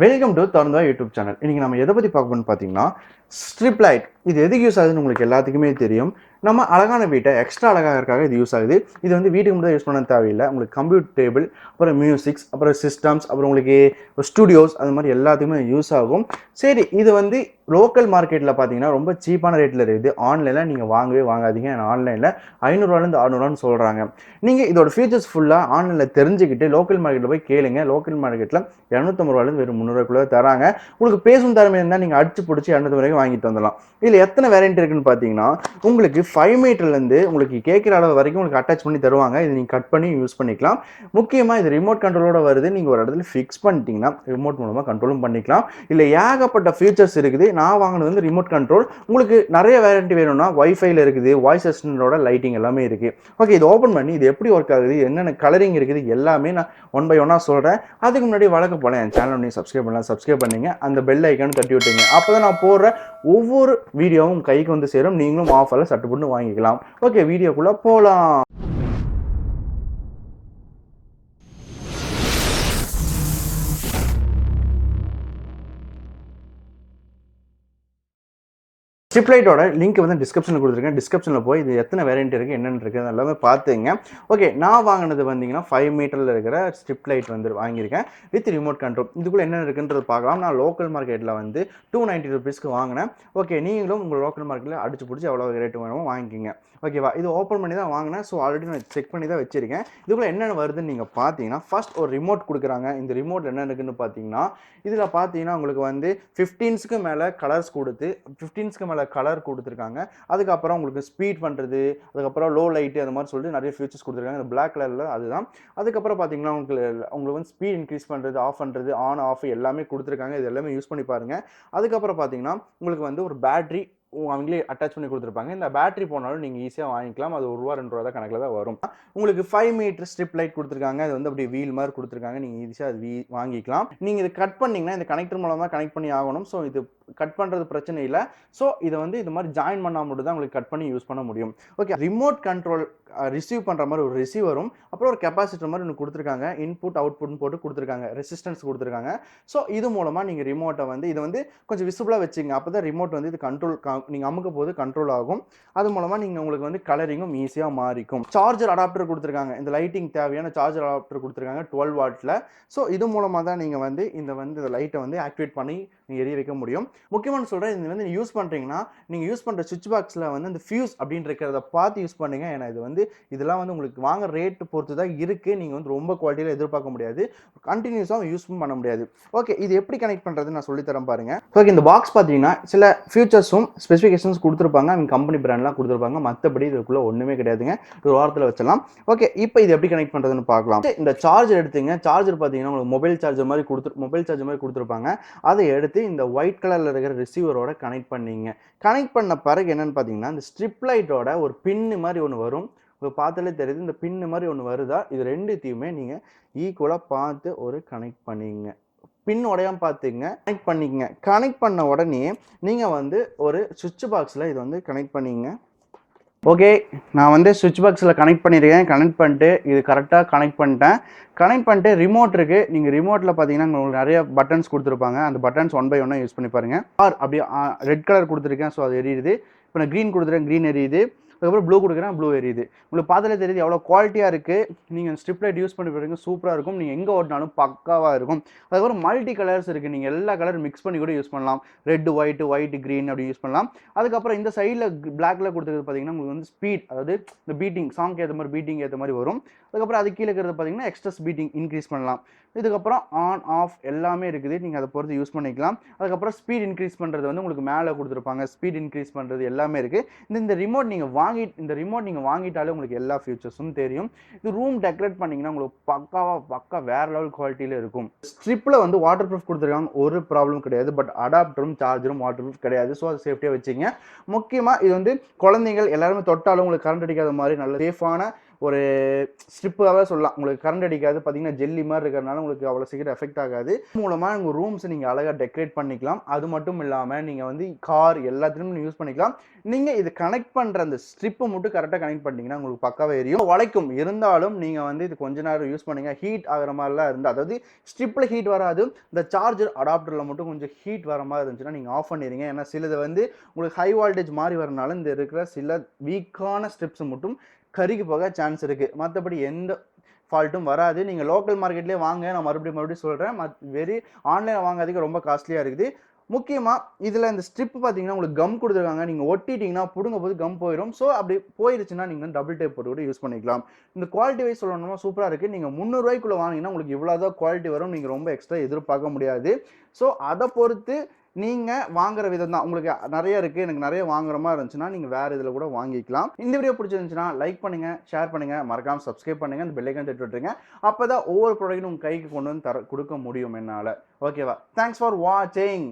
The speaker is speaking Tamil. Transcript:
வெல்கம் டு தருந்தா யூடியூப் சேனல். இன்னைக்கு நம்ம எதை பற்றி பார்க்கணும்னு பார்த்தீங்கன்னா ஸ்ட்ரிப் லைட். இது எதுக்கு யூஸ் ஆகுதுன்னு உங்களுக்கு எல்லாத்துக்குமே தெரியும். நம்ம அழகான வீட்டை எக்ஸ்ட்ரா அழகாக இருக்காக இது யூஸ் ஆகுது. இது வந்து வீட்டுக்கு மட்டும் யூஸ் பண்ண தேவையில்லை. உங்களுக்கு கம்ப்யூட்டர் டேபிள், அப்புறம் மியூசிக்ஸ், அப்புறம் சிஸ்டம்ஸ், அப்புறம் உங்களுக்கு ஸ்டுடியோஸ் அது மாதிரி எல்லாத்துக்குமே யூஸ் ஆகும். சரி, இது வந்து லோக்கல் மார்க்கெட்டில் பார்த்தீங்கன்னா ரொம்ப சீப்பான ரேட்டில் இருக்குது. ஆன்லைனில் நீங்கள் வாங்கவே வாங்காதீங்க. ஆன்லைனில் 500 600 சொல்கிறாங்க. நீங்கள் இதோட ஃபீச்சர்ஸ் ஃபுல்லாக ஆன்லைனில் தெரிஞ்சுக்கிட்டு லோக்கல் மார்க்கெட்டில் போய் கேளுங்க. லோக்கல் மார்க்கெட்டில் 250 வெறும் 300 தராங்க. உங்களுக்கு பேசும் திறமை இருந்தால் நீங்கள் அடிச்சு பிடிச்சி 200 வரைக்கும் வாங்கிட்டு வந்துடலாம். இதில் எத்தனை வேரியன்ட் இருக்குன்னு பார்த்தீங்கன்னா உங்களுக்கு 5 மீட்டர்லேருந்து உங்களுக்கு கேட்குற அளவு வரைக்கும் உங்களுக்கு அட்டாச் பண்ணி தருவாங்க. இது நீங்கள் கட் பண்ணி யூஸ் பண்ணிக்கலாம். முக்கியமாக இது ரிமோட் கண்ட்ரோலோட வருது. நீங்கள் ஒரு இடத்துல ஃபிக்ஸ் பண்ணிட்டீங்கன்னா ரிமோட் மூலமாக கண்ட்ரோலும் பண்ணிக்கலாம். இல்லை ஏகப்பட்ட ஃபீச்சர்ஸ் இருக்குது. நான் வாங்கினது வந்து ரிமோட் கண்ட்ரோல். உங்களுக்கு நிறைய வேரியன்ட் வேணும்னா வைஃபைல இருக்குது, வாய்ஸ் அசிஸ்டன்டோட லைட்டிங் எல்லாமே இருக்குது. ஓகே, இது ஓப்பன் பண்ணி இது எப்படி ஒர்க் ஆகுது, என்னென்ன கலரிங் இருக்குது எல்லாமே நான் ஒன் பை ஒன்னாக சொல்கிறேன். அதுக்கு முன்னாடி வழக்கம் போல என் சேனல் நீங்கள் சப்ஸ்கிரைப் பண்ணலாம். சப்ஸ்கிரைப் பண்ணிங்க, அந்த பெல் ஐக்கான் தட்டி விட்டுங்க. அப்போ தான் நான் போடுற ஒவ்வொரு வீடியோவும் கைக்கு வந்து சேரும். நீங்களும் ஆஃபரில் சட்டு போட்டு வாங்கிக்கலாம். ஓகே, வீடியோக்குள்ளே போகலாம். ஸ்ட்ரிப் லைட்டோட லிங்க் வந்து டிஸ்கிரிப்ஷனில் கொடுத்துருக்கேன். டிஸ்கிரிப்ஷனில் போய் இது எத்தனை வேரியன்ட் இருக்குது, என்னென்னு இருக்குது எல்லாமே பார்த்துங்க. ஓகே, நான் வாங்கினது வந்தீங்கன்னா 5 மீட்டரில் இருக்கிற ஸ்ட்ரிப் லைட் வந்து வாங்கியிருக்கேன் வித் ரிமோட் கண்ட்ரோல். இதுக்குள்ளே என்னென்ன இருக்குன்றது பார்க்கலாம். நான் லோக்கல் மார்க்கெட்டில் வந்து 290 ருபீஸ்க்கு வாங்கினேன். ஓகே, நீங்களும் உங்கள் லோக்கல் மார்க்கெட்டில் அடிச்சு பிடிச்சி எவ்வளோ ரேட்டு வேணுமோ வாங்கிக்கிங்க. ஓகேவா, இது ஓப்பன் பண்ணி தான் வாங்கினேன். ஸோ ஆல்ரெடி நான் செக் பண்ணி தான் வச்சிருக்கேன். இதுக்குள்ளே என்னென்ன வருதுன்னு நீங்கள் பார்த்தீங்கன்னா ஃபர்ஸ்ட் ஒரு ரிமோட் கொடுக்குறாங்க. இந்த ரிமோட் என்ன இருக்குன்னு பார்த்தீங்கன்னா இதில் பார்த்தீங்கன்னா உங்களுக்கு வந்து 15க்கு மேலே கலர்ஸ் கொடுத்து 15க்கு மேலே கலர் கொடுத்துருக்காங்க. அதுக்கப்புறம் உங்களுக்கு ஸ்பீட் பண்ணுறது, அதுக்கப்புறம் லோ லைட்டு அந்த மாதிரி சொல்லிட்டு நிறைய ஃபீச்சர்ஸ் கொடுத்துருக்காங்க. இந்த பிளாக் கலரில் அதுதான். அதுக்கப்புறம் பார்த்தீங்கன்னா உங்களுக்கு வந்து ஸ்பீட் இன்க்ரீஸ் பண்ணுறது, ஆஃப் பண்ணுறது, ஆன் ஆஃப் எல்லாமே கொடுத்துருக்காங்க. இது எல்லாமே யூஸ் பண்ணி பாருங்கள். அதுக்கப்புறம் பார்த்தீங்கன்னா உங்களுக்கு வந்து ஒரு பேட்ரி அவங்களே அட்டாச் பண்ணி கொடுத்துருப்பாங்க. இந்த பேட்டரி போனாலும் நீங்கள் ஈஸியாக வாங்கிக்கலாம். அது ₹1 ₹2 தான் கணக்கில் தான் வரும். உங்களுக்கு 5 மீட்டர் ஸ்ட்ரிப் லைட் கொடுத்துருக்காங்க. அது வந்து அப்படி வீல் மாதிரி கொடுத்துருக்காங்க. நீங்கள் ஈஸியாக அது வாங்கிக்கலாம். நீங்கள் இது கட் பண்ணிங்கன்னா இந்த கனெக்டர் மூலமாக கனெக்ட் பண்ணி ஆகணும். ஸோ இது கட் பண்ணுறது பிரச்சனை இல்லை. ஸோ இதை வந்து இது மாதிரி ஜாயின் பண்ணால் மட்டும் தான் உங்களுக்கு கட் பண்ணி யூஸ் பண்ண முடியும். ஓகே, ரிமோட் கண்ட்ரோல் ரிசீவ் பண்ணுற மாதிரி ஒரு ரிசீவரும் அப்புறம் ஒரு கெப்பாசிட்டர் மாதிரி ஒன்று கொடுத்துருக்காங்க. இன்புட் அவுட்புட்னு போட்டு கொடுத்துருக்காங்க. ரெசிஸ்டன்ஸ் கொடுத்துருக்காங்க. ஸோ இது மூலமாக நீங்கள் ரிமோட்டை வந்து இதை வந்து கொஞ்சம் விசிபிளாக வச்சுங்க. அப்போ தான் ரிமோட் வந்து இது கண்ட்ரோல் நீங்கள் அமுக்க போது கண்ட்ரோல் ஆகும். அது மூலமாக நீங்கள் உங்களுக்கு வந்து கலரிங்கும் ஈஸியாக மாறிக்கும். சார்ஜர் அடாப்டர் கொடுத்துருக்காங்க. இந்த லைட்டிங் தேவையான சார்ஜர் அடாப்டர் கொடுத்துருக்காங்க 12 வாட்டில். ஸோ இது மூலமாக தான் நீங்கள் வந்து இந்த லைட்டை வந்து ஆக்டிவேட் பண்ணி நீங்கள் எரிய வைக்க முடியும். முக்கியமான சொல்கிறேன், இது வந்து யூஸ் பண்ணுறீங்கன்னா நீங்கள் யூஸ் பண்ணுற சுவிட்ச் பாக்ஸில் வந்து இந்த ஃபியூஸ் அப்படின்னு இருக்கிறத பார்த்து யூஸ் பண்ணுங்க. ஏன்னா இது வந்து இதெல்லாம் வந்து உங்களுக்கு வாங்க ரேட்டு பொறுத்து தான் இருக்குது. நீங்கள் வந்து ரொம்ப குவாலிட்டியில் எதிர்பார்க்க முடியாது. கண்டினியூஸாக யூஸ் பண்ண முடியாது. ஓகே, இது எப்படி கனெக்ட் பண்ணுறது நான் சொல்லித்தரேன் பாருங்கள். ஓகே, இந்த பாக்ஸ் பார்த்தீங்கன்னா சில ஃபியூச்சர்ஸும் ஸ்பெசிஃபிகேஷன்ஸ் கொடுத்துருப்பாங்க. அவங்க கம்பெனி பிராண்ட்லாம் கொடுத்துருப்பாங்க. மற்றபடி இதுக்குள்ளே ஒன்றுமே கிடையாதுங்க. ஒரு வாரத்தில் வச்சலாம். ஓகே, இப்போ இது எப்படி கனெக்ட் பண்ணுறதுன்னு பார்க்கலாம். இந்த சார்ஜர் எடுத்துங்க. சார்ஜர் பார்த்தீங்கன்னா உங்களுக்கு மொபைல் சார்ஜர் மாதிரி கொடுத்துருப்பாங்க. அதை எடுத்து இந்த ஒயிட் கலரில் இருக்கிற ரிசீவரோட கனெக்ட் பண்ணிங்க. கனெக்ட் பண்ண பிறகு என்னென்னு பார்த்தீங்கன்னா இந்த ஸ்ட்ரிப் லைட்டோட ஒரு பின்னு மாதிரி ஒன்று வரும். உங்களுக்கு பார்த்தாலே தெரியுது. இந்த பின்னு மாதிரி ஒன்று வருதா, இது ரெண்டுத்தையுமே நீங்கள் ஈக்குவலாக பார்த்து ஒரு கனெக்ட் பண்ணிங்க. பின் உடையாம பார்த்துங்க, கனெக்ட் பண்ணிக்கங்க. கனெக்ட் பண்ண உடனே நீங்கள் வந்து ஒரு சுவிட்ச் பாக்ஸில் இது வந்து கனெக்ட் பண்ணிங்க. ஓகே, நான் வந்து சுவிட்ச் பாக்ஸில் கனெக்ட் பண்ணியிருக்கேன். கனெக்ட் பண்ணிட்டு இது கரெக்டாக கனெக்ட் பண்ணிட்டு ரிமோட் இருக்குது. நீங்கள் ரிமோட்டில் பார்த்தீங்கன்னா உங்களுக்கு நிறைய பட்டன்ஸ் கொடுத்துருப்பாங்க. அந்த பட்டன்ஸ் ஒன் பை ஒன்னாக யூஸ் பண்ணி பாருங்கள். அப்படியே ரெட் கலர் கொடுத்துருக்கேன். ஸோ அது எரியுது. இப்போ நான் க்ரீன் கொடுத்துருக்கேன், க்ரீன் எரியுது. அதுக்கப்புறம் ப்ளூ கொடுக்குறேன், ப்ளூ எரியுது. உங்களுக்கு பார்த்தாலே தெரியுது எவ்வளோ குவாலிட்டியாக இருக்குது. நீங்கள் ஸ்ட்ரிப் லைட் யூஸ் பண்ணி பாருங்க, சூப்பராக இருக்கும். நீங்கள் எங்கே ஓட்டினாலும் பக்காவாக இருக்கும். அதுக்கப்புறம் மல்டி கலர்ஸ் இருக்குது. நீங்கள் எல்லா கலர் மிக்ஸ் பண்ணி கூட யூஸ் பண்ணலாம். ரெட் ஒயிட் க்ரீன் அப்படி யூஸ் பண்ணலாம். அதுக்கப்புறம் இந்த சைடில் பிளாக்ல கொடுத்துருக்கிறது பார்த்தீங்கன்னா உங்களுக்கு வந்து ஸ்பீட், அதாவது இந்த பீட்டிங் சாங்க்கு ஏற்ற மாதிரி பீட்டிங் ஏற்ற மாதிரி வரும். அதுக்கப்புறம் அது கீழே இருக்கிறது பார்த்தீங்கன்னா எக்ஸ்ட்ரஸ் பீட்டிங் இன்க்ரீஸ் பண்ணலாம். இதுக்கப்புறம் ஆன் ஆஃப் எல்லாமே இருக்குது. நீங்கள் அதை பொறுத்து யூஸ் பண்ணிக்கலாம். அதுக்கப்புறம் ஸ்பீட் இன்க்ரீஸ் பண்ணுறது வந்து உங்களுக்கு மேலே கொடுத்துருப்பாங்க. ஸ்பீட் இன்க்ரீஸ் பண்ணுறது எல்லாமே இருக்குது. இந்த ரிமோட் நீங்கள் வாங்கிட்டாலே உங்களுக்கு எல்லா ஃபியூச்சர்ஸும் தெரியும். இது ரூம் டெக்கரேட் பண்ணிங்கன்னா உங்களுக்கு பக்கா வேற லெவல் குவாலிட்டியில் இருக்கும். ஸ்ட்ரிப்பில் வந்து வாட்டர் ப்ரூஃப் கொடுத்துருக்காங்க. ஒரு ப்ராப்ளம் கிடையாது. பட் அடாப்டரும் சார்ஜரும் வாட்டர் ப்ரூஃப் கிடையாது. ஸோ அது சேஃப்டியாக வச்சுங்க. முக்கியமாக இது வந்து குழந்தைகள் எல்லாருமே தொட்டாலும் உங்களுக்கு கரண்ட் அடிக்காத மாதிரி நல்ல சேஃபான ஒரு ஸ்ட்ரிப்பாகவே சொல்லலாம். உங்களுக்கு கரண்ட் அடிக்காது, பார்த்தீங்கன்னா ஜெல்லி மாதிரி இருக்கிறதுனால உங்களுக்கு அவ்வளோ சீக்கிரம் எஃபெக்ட் ஆகாது. மூலமாக உங்கள் ரூம்ஸ் நீங்கள் அழகாக டெக்கரேட் பண்ணிக்கலாம். அது மட்டும் இல்லாமல் நீங்கள் வந்து கார் எல்லாத்துலேயும் யூஸ் பண்ணிக்கலாம். நீங்கள் இது கனெக்ட் பண்ணுற அந்த ஸ்ட்ரிப்பை மட்டும் கரெக்டாக கனெக்ட் பண்ணிட்டீங்கன்னா உங்களுக்கு பக்காவே எரியும். உழைக்கும் இருந்தாலும் நீங்கள் வந்து இது கொஞ்ச நேரம் யூஸ் பண்ணுங்கள். ஹீட் ஆகிற மாதிரிலாம் இருந்தால், அதாவது ஸ்ட்ரிப்பில் ஹீட் வராது, இந்த சார்ஜர் அடாப்டரில் மட்டும் கொஞ்சம் ஹீட் வர மாதிரி இருந்துச்சுன்னா நீங்கள் ஆஃப் பண்ணிடுங்க. ஏன்னா சிலது வந்து உங்களுக்கு ஹை வால்டேஜ் மாதிரி வரனால இந்த இருக்கிற சில வீக்கான ஸ்ட்ரிப்ஸ் மட்டும் கருகி போக சான்ஸ் இருக்குது. மற்றபடி எந்த ஃபால்ட்டும் வராது. நீங்கள் லோக்கல் மார்க்கெட்லேயே வாங்க. நான் மறுபடியும் சொல்கிறேன், வெரி ஆன்லைனில் வாங்கிறதுக்கு ரொம்ப காஸ்ட்லியாக இருக்குது. முக்கியமாக இதில் இந்த ஸ்ட்ரிப் பார்த்தீங்கன்னா உங்களுக்கு கம் கொடுத்துருக்காங்க. நீங்கள் ஒட்டிட்டிங்கன்னா பிடுங்க போது கம் போயிடும். ஸோ அப்படி போயிடுச்சுன்னா நீங்கள் டபுள் டேப் போட்டு கூட யூஸ் பண்ணிக்கலாம். இந்த குவாலிட்டி வைஸ் சொல்லணும்னா சூப்பராக இருக்குது. நீங்கள் 300 ரூபாய்க்குள்ளே வாங்கினீங்கன்னா உங்களுக்கு இவ்வளோதான் குவாலிட்டி வரும். நீங்கள் ரொம்ப எக்ஸ்ட்ரா எதிர்பார்க்க முடியாது. ஸோ அதை பொறுத்து நீங்கள் வாங்குற விதம் தான். உங்களுக்கு நிறைய இருக்குது, எனக்கு நிறைய வாங்குற மாதிரி இருந்துச்சுன்னா நீங்கள் வேறு இதில் கூட வாங்கிக்கலாம். இந்த வீடியோ பிடிச்சிருந்துச்சுன்னா லைக் பண்ணுங்கள், ஷேர் பண்ணுங்கள், மறக்காமல் சப்ஸ்கிரைப் பண்ணுங்கள், இந்த பெல் ஐகான் தட்டி விட்டுருங்க. அப்போ தான் ஒவ்வொரு ப்ராடக்ட்டும் உங்கள் கைக்கு கொண்டு வந்து கொடுக்க முடியும் என்னால். ஓகேவா? தேங்க்ஸ் ஃபார் வாட்சிங்.